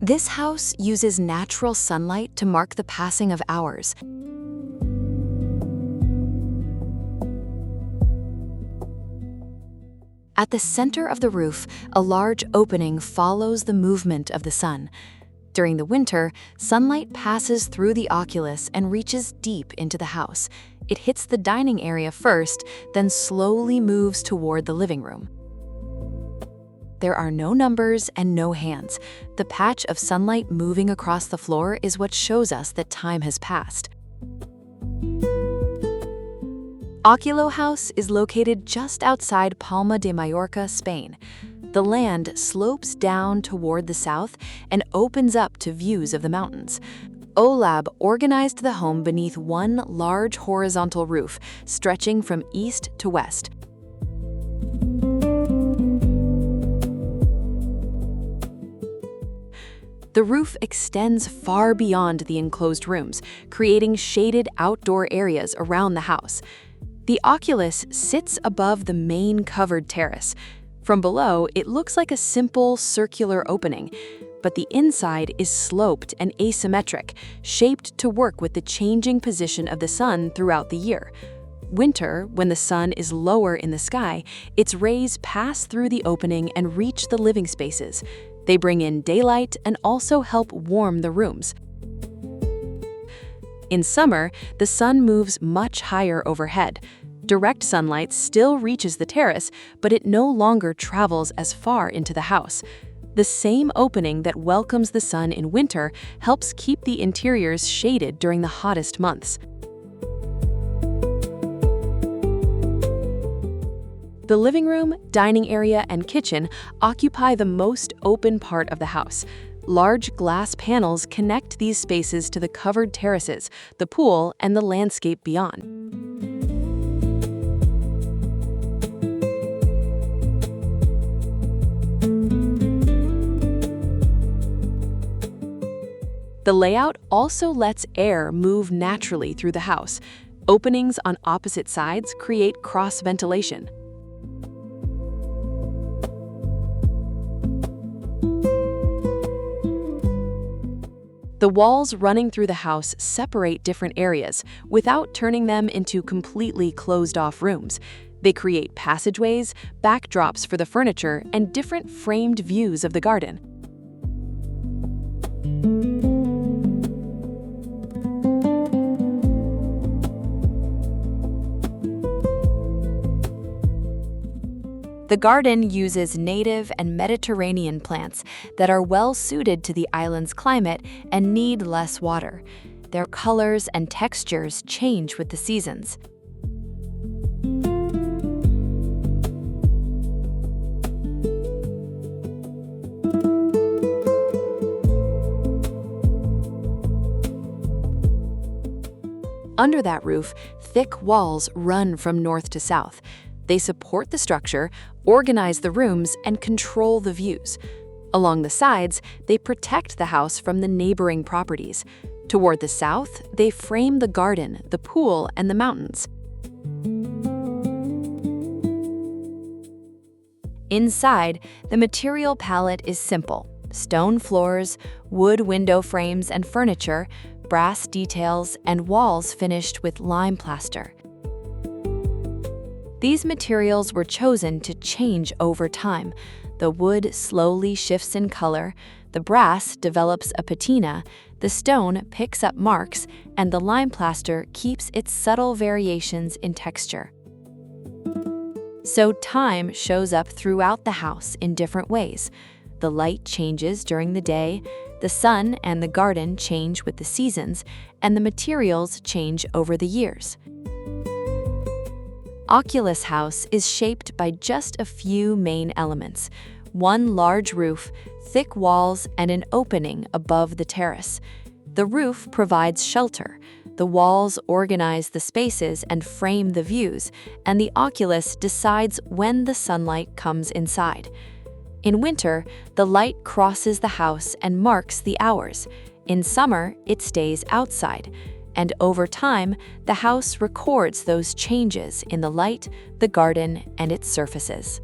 This house uses natural sunlight to mark the passing of hours. At the center of the roof, a large opening follows the movement of the sun. During the winter, sunlight passes through the oculus and reaches deep into the house. It hits the dining area first, then slowly moves toward the living room. There are no numbers and no hands. The patch of sunlight moving across the floor is what shows us that time has passed. Oculo House is located just outside Palma de Mallorca, Spain. The land slopes down toward the south and opens up to views of the mountains. OHLAB organized the home beneath one large horizontal roof, stretching from east to west. The roof extends far beyond the enclosed rooms, creating shaded outdoor areas around the house. The oculus sits above the main covered terrace. From below, it looks like a simple circular opening, but the inside is sloped and asymmetric, shaped to work with the changing position of the sun throughout the year. Winter, when the sun is lower in the sky, its rays pass through the opening and reach the living spaces. They bring in daylight and also help warm the rooms. In summer, the sun moves much higher overhead. Direct sunlight still reaches the terrace, but it no longer travels as far into the house. The same opening that welcomes the sun in winter helps keep the interiors shaded during the hottest months. The living room, dining area, and kitchen occupy the most open part of the house. Large glass panels connect these spaces to the covered terraces, the pool, and the landscape beyond. The layout also lets air move naturally through the house. Openings on opposite sides create cross-ventilation. The walls running through the house separate different areas without turning them into completely closed-off rooms. They create passageways, backdrops for the furniture, and different framed views of the garden. The garden uses native and Mediterranean plants that are well suited to the island's climate and need less water. Their colors and textures change with the seasons. Under that roof, thick walls run from north to south. They support the structure, organize the rooms, and control the views. Along the sides, they protect the house from the neighboring properties. Toward the south, they frame the garden, the pool, and the mountains. Inside, the material palette is simple: stone floors, wood window frames and furniture, brass details, and walls finished with lime plaster. These materials were chosen to change over time. The wood slowly shifts in color, the brass develops a patina, the stone picks up marks, and the lime plaster keeps its subtle variations in texture. So time shows up throughout the house in different ways. The light changes during the day, the sun and the garden change with the seasons, and the materials change over the years. Oculo House is shaped by just a few main elements: one large roof, thick walls, and an opening above the terrace. The roof provides shelter, the walls organize the spaces and frame the views, and the oculus decides when the sunlight comes inside. In winter, the light crosses the house and marks the hours. In summer, it stays outside. And over time, the house records those changes in the light, the garden, and its surfaces.